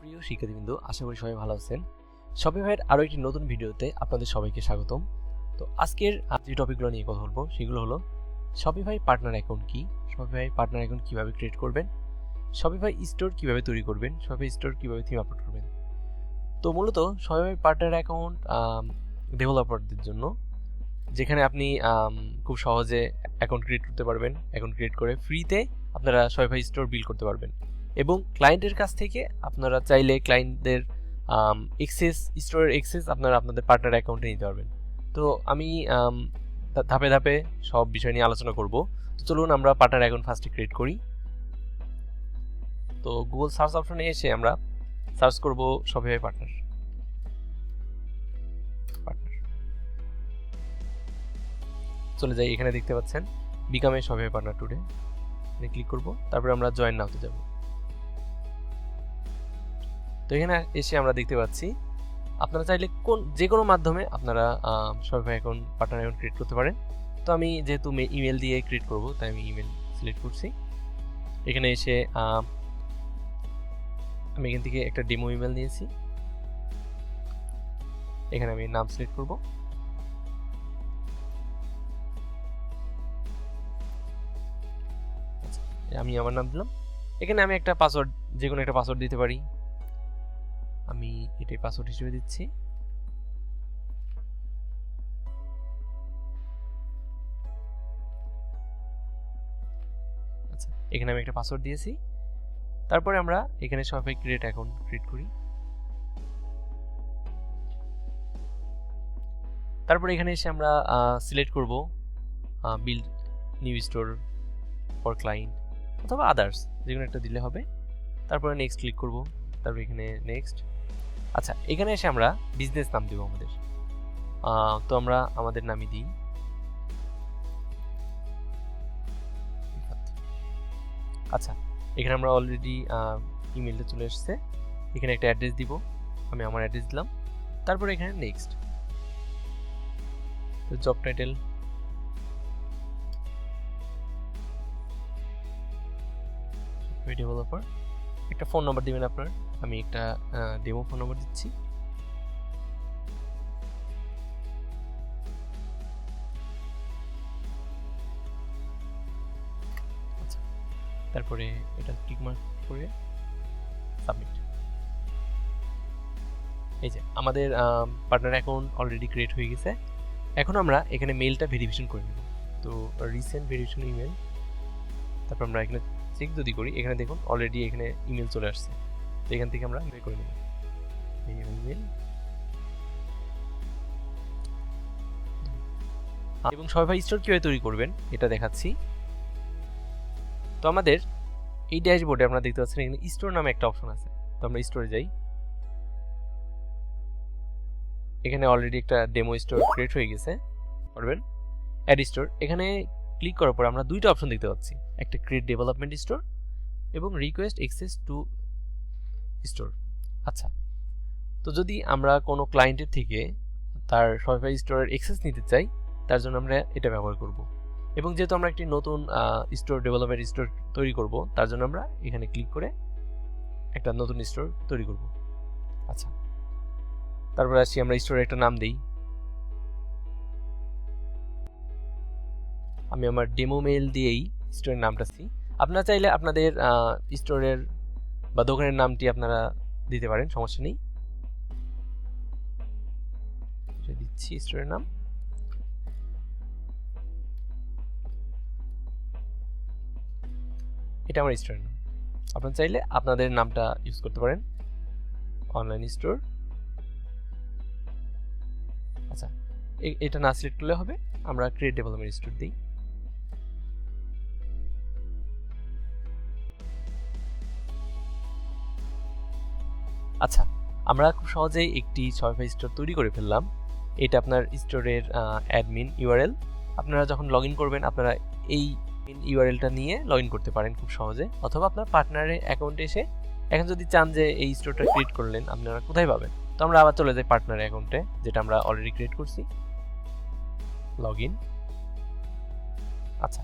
প্রিয় শিক্ষার্থীবৃন্দ, আশা করি সবাই ভালো আছেন। শপিফাইয়ের আরও একটি নতুন ভিডিওতে আপনাদের সবাইকে স্বাগতম। তো আজকের যে টপিকগুলো নিয়ে কথা বলবো সেগুলো হলো শপিফাই পার্টনার অ্যাকাউন্ট কি, শপিফাই পার্টনার অ্যাকাউন্ট কীভাবে ক্রিয়েট করবেন, শপিফাই স্টোর কীভাবে তৈরি করবেন, শপিফাই স্টোর কীভাবে থিম আপলোড করবেন। তো মূলত শপিফাই পার্টনার অ্যাকাউন্ট ডেভেলপারদের জন্য, যেখানে আপনি খুব সহজে অ্যাকাউন্ট ক্রিয়েট করতে পারবেন। অ্যাকাউন্ট ক্রিয়েট করে ফ্রিতে আপনারা শপিফাই স্টোর বিল্ড করতে পারবেন এবং ক্লায়েন্টের কাছ থেকে আপনারা চাইলে ক্লায়েন্টদের স্টোরের এক্সেস আপনারা আপনাদের পার্টনার অ্যাকাউন্টে নিতে পারবেন। তো আমি ধাপে ধাপে সব বিষয় নিয়ে আলোচনা করব। তো চলুন আমরা পার্টনার অ্যাকাউন্ট ফার্স্টে ক্রিয়েট করি। তো গুগল সার্চ অপশনে এসে আমরা সার্চ করব শপিফাই পার্টনার। চলে যাই, এখানে দেখতে পাচ্ছেন become a Shopify partner today, click করব। তারপরে আমরা জয়েন নাওতে যাব। তো এখানে এসে আমরা দেখতে পাচ্ছি আপনারা চাইলে যে কোনো মাধ্যমে আপনারা Shopify account partner account create করতে পারেন। তো আমি যেহেতু ইমেল দিয়ে ক্রিয়েট করব, তাই আমি ইমেল সিলেক্ট করছি। এখানে এসে আমি এখান থেকে একটা ডেমো ইমেল নিয়েছি। এখানে আমি নাম সিলেক্ট করব। আমি আমার নাম দিলাম। এখানে আমি একটা পাসওয়ার্ড, যে কোনো একটা পাসওয়ার্ড দিতে পারি। আমি এটাই পাসওয়ার্ড হিসেবে দিচ্ছি। আচ্ছা, এখানে আমি একটা পাসওয়ার্ড দিয়েছি। তারপরে আমরা এখানে শপিফাই ক্রিয়েট অ্যাকাউন্ট ক্রিয়েট করি। তারপরে এখানে এসে আমরা সিলেক্ট করব build new store for client অথবা আদার্স, যে কোনো একটা দিলে হবে। তারপরে নেক্সট ক্লিক করব। তারপরে এখানে নেক্সট। আচ্ছা, এখানে এসে আমরা বিজনেস নাম দেব আমাদের। তো আমরা আমাদের নামই দিই। আচ্ছা, এখানে আমরা অলরেডি ইমেলটা চলে এসেছে। এখানে একটা অ্যাড্রেস দিব, আমি আমার অ্যাড্রেস দিলাম। তারপরে এখানে নেক্সট। তো জব টাইটেল, ডেভেলপার। একটা ফোন নাম্বার দিবেন আপনার, আমি একটা ডেমো ফোন নাম্বার দিচ্ছি। আচ্ছা, তারপরে এটা টিক মার্ক করে সাবমিট। এই যে আমাদের পার্টনার অ্যাকাউন্ট অলরেডি ক্রিয়েট হয়ে গেছে। এখন আমরা এখানে মেলটা ভেরিফিকেশন করে নেব। তো রিসেন্ট ভেরিফিকেশন ইমেল, তারপর আমরা এখানে চেক যদি করি, এখানে দেখুন অলরেডি এখানে ইমেল চলে আসছে। তো এখান থেকে আমরা বের করে নেব এই ইমেল। এবং শপিফাই স্টোর কিভাবে তৈরি করবেন এটা দেখাচ্ছি। তো আমাদের এই ড্যাশবোর্ডে আপনারা দেখতে পাচ্ছেন এখানে স্টোর নামে একটা অপশন আছে। তো আমরা স্টোরে যাই। এখানে অলরেডি একটা ডেমো স্টোর ক্রিয়েট হয়ে গেছে। করবেন অ্যাড স্টোর। এখানে ক্লিক করার পর আমরা দুইটা অপশন দেখতে পাচ্ছি, একটা ক্রিয়েট ডেভেলপমেন্ট স্টোর এবং রিকোয়েস্ট অ্যাক্সেস টু স্টোর। আচ্ছা, তো যদি আমরা কোনো ক্লায়েন্টের থেকে তার শপিফাই স্টোরের অ্যাক্সেস নিতে চাই, তার জন্য আমরা এটা ব্যবহার করব। এবং যেহেতু আমরা একটি নতুন স্টোর ডেভেলপমেন্ট স্টোর তৈরি করব, তার জন্য আমরা এখানে ক্লিক করে একটা নতুন স্টোর তৈরি করব। আচ্ছা, তারপরে আসি আমরা স্টোরের একটা নাম দিই। আমি আমার ডেমো মেল দিয়েই স্টোরের নামটা দিই। আপনারা চাইলে আপনাদের স্টোরের বা দোকানের নামটি আপনারা দিতে পারেন, সমস্যা নেই। দিচ্ছি স্টোরের নাম। এটা আমার স্টোরের নাম। আপনারা চাইলে আপনাদের নামটা ইউজ করতে পারেন, অনলাইন স্টোর। আচ্ছা, এটা না সিলেক্ট করলে হবে, আমরা ক্রিয়েট ডেভেলপমেন্ট স্টোর দিই। আচ্ছা, আমরা খুব সহজেই একটি শপিফাই স্টোর তৈরি করে ফেললাম। এটা আপনার স্টোরের অ্যাডমিন ইউআরএল। আপনারা যখন লগ ইন করবেন, আপনারা এই ইউআরএলটা নিয়ে লগ ইন করতে পারেন খুব সহজে, অথবা আপনার পার্টনারের অ্যাকাউন্টে এসে এখন যদি চান যে এই স্টোরটা ক্রিয়েট করলেন, আপনারা কোথায় পাবেন? তো আমরা আবার চলে যাই পার্টনার অ্যাকাউন্টে, যেটা আমরা অলরেডি ক্রিয়েট করছি। Log in. আচ্ছা,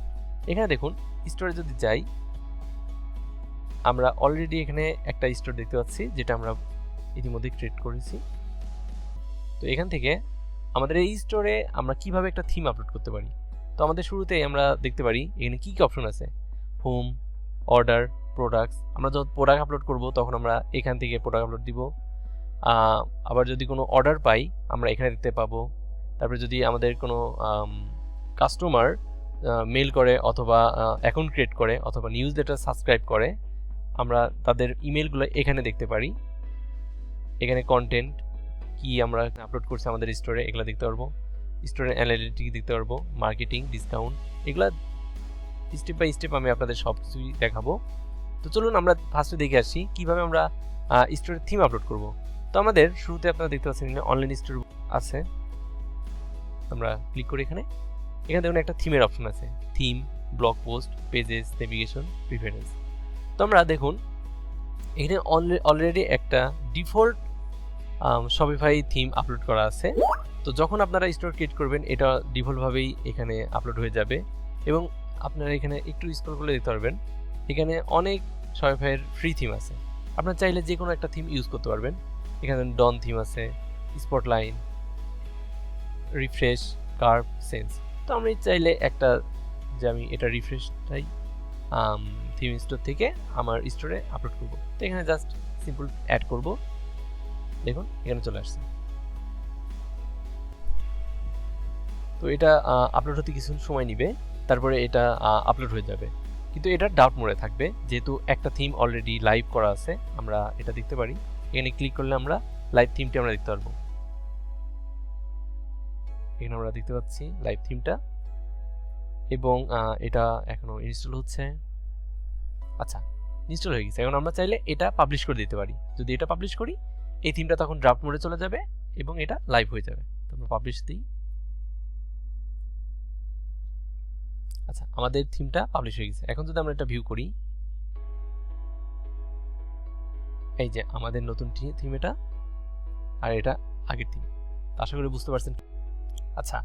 এখানে দেখুন স্টোরে যদি যাই, আমরা অলরেডি এখানে একটা স্টোর দেখতে পাচ্ছি যেটা আমরা ইতিমধ্যে ক্রিয়েট করেছি। তো এখান থেকে আমাদের এই স্টোরে আমরা কিভাবে একটা থিম আপলোড করতে পারি। তো আমাদের শুরুতেই আমরা দেখতে পারি এখানে কি কি অপশন আছে, হোম, অর্ডার, প্রোডাক্টস। আমরা যখন প্রোডাক্ট আপলোড করব তখন আমরা এখান থেকে প্রোডাক্ট আপলোড দিব। আবার যদি কোনো অর্ডার পাই আমরা এখানে দেখতে পাবো। তারপরে যদি আমাদের কোনো কাস্টমার মেল করে অথবা অ্যাকাউন্ট ক্রিয়েট করে অথবা নিউজ লেটার সাবস্ক্রাইব করে, আমরা তাদের ইমেলগুলো এখানে দেখতে পারি। এখানে কন্টেন্ট কি আমরা আপলোড করছি আমাদের স্টোরে এগুলো দেখতে পারবো। স্টোরের অ্যানালিটিক্স দেখতে পারবো, মার্কেটিং, ডিসকাউন্ট, এগুলা স্টেপ বাই স্টেপ আমি আপনাদের সব কিছুই দেখাবো। তো চলুন আমরা ফার্স্টে দেখে আসি কিভাবে আমরা স্টোরের থিম আপলোড করব। তো আমাদের শুরুতে আপনারা দেখতে পাচ্ছেন এখানে অনলাইন স্টোর আছে। আমরা ক্লিক করি এখানে দেখুন একটা থিমের অপশন আছে, theme, blog post, pages, navigation, preference. তো আমরা দেখুন এখানে অলরেডি একটা ডিফল্ট শপিফাই থিম আপলোড করা আছে। তো যখন আপনারা স্টোর ক্রিয়েট করবেন এটা ডিফল্টভাবেই এখানে আপলোড হয়ে যাবে এবং আপনারা এখানে একটু স্ক্রল করলে দেখতে পারবেন এখানে অনেক শপিফাইয়ের ফ্রি থিম আছে। আপনারা চাইলে যে কোনো একটা থিম ইউজ করতে পারবেন। এখানে ডন থিম আছে, স্পটলাইন, রিফ্রেশ, কার্ভ, সেন্স। তো আমি চাইলে একটা যে আমি এটা রিফ্রেশটাই থিম স্টোর থেকে আমার স্টোরে আপলোড করব। তো এখানে জাস্ট সিম্পল অ্যাড করব, দেখুন এখানে চলে আসছে। তো এটা আপলোড হতে কিছু সময় নিবে, তারপরে এটা আপলোড হয়ে যাবে। কিন্তু এটা ডাউট মোডে থাকবে যেহেতু একটা থিম অলরেডি লাইভ করা আছে। আমরা এটা দেখতে পারি, এখানে ক্লিক করলে আমরা লাইভ থিমটা আমরা দেখতে পারবো। এখানে আমরা দেখতে পাচ্ছি লাইভ থিমটা এবং এটা এখনো ইনস্টল হচ্ছে। আচ্ছা, ইনস্টল হয়ে গেছে। এখন আমরা চাইলে এটা পাবলিশ করে দিতে পারি। যদি এটা পাবলিশ করি এই থিমটা তখন ড্রাফট মোডে চলে যাবে এবং এটা লাইভ হয়ে যাবে। তো আমরা পাবলিশ দিই। আচ্ছা, আমাদের থিমটা পাবলিশ হয়ে গেছে। এখন যদি আমরা এটা ভিউ করি, এই যে আমাদের নতুন থিম এটা, আর এটা আগের থিম। আশা করি বুঝতে পারছেন। আচ্ছা,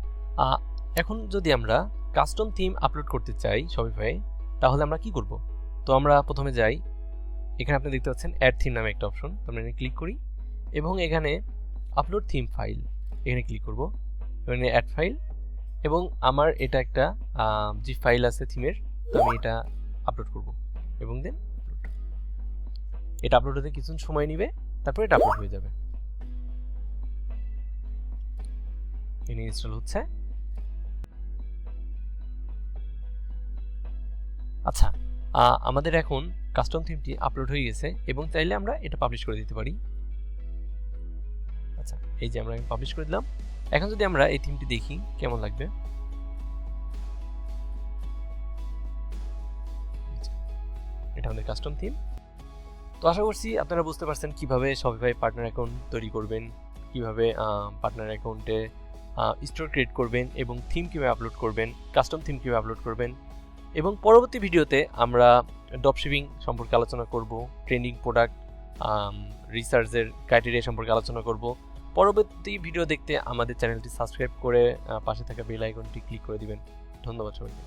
এখন যদি আমরা কাস্টম থিম আপলোড করতে চাই শপিফাই, তাহলে আমরা কি করব? তো আমরা প্রথমে যাই, এখানে আপনি দেখতে পাচ্ছেন অ্যাড থিম নামে একটা অপশন। তো আমরা এখানে ক্লিক করি এবং এখানে আপলোড থিম ফাইল এখানে ক্লিক করব। এখানে অ্যাড ফাইল এবং আমার এটা একটা যে ফাইল আছে থিমের, তো আমি এটা আপলোড করব এবং দেন এটা আপলোড হতে কিছু সময় নেবে, তারপর এটা আপলোড হয়ে যাবে। এখানে ইনস্টল হচ্ছে। আচ্ছা, আমাদের এখন কাস্টম থিমটি আপলোড হয়ে গেছে এবং চাইলে আমরা এটা পাবলিশ করে দিতে পারি। আচ্ছা, এই যে আমরা পাবলিশ করে দিলাম। এখন যদি আমরা এই থিমটি দেখি কেমন লাগবে, এটা আমাদের কাস্টম থিম। তো আশা করছি আপনারা বুঝতে পারছেন কিভাবে শপিফাই পার্টনার অ্যাকাউন্ট তৈরি করবেন, কিভাবে পার্টনার অ্যাকাউন্টে স্টোর ক্রিয়েট করবেন এবং থিম কীভাবে আপলোড করবেন, কাস্টম থিম কীভাবে আপলোড করবেন। এবং পরবর্তী ভিডিওতে আমরা ড্রপশিপিং সম্পর্কে আলোচনা করব, ট্রেন্ডিং প্রোডাক্ট রিসার্চের ক্রাইটেরিয়া সম্পর্কে আলোচনা করব। পরবর্তী ভিডিও দেখতে আমাদের চ্যানেলটি সাবস্ক্রাইব করে পাশে থাকা বেল আইকনটি ক্লিক করে দিবেন। ধন্যবাদ সবাইকে।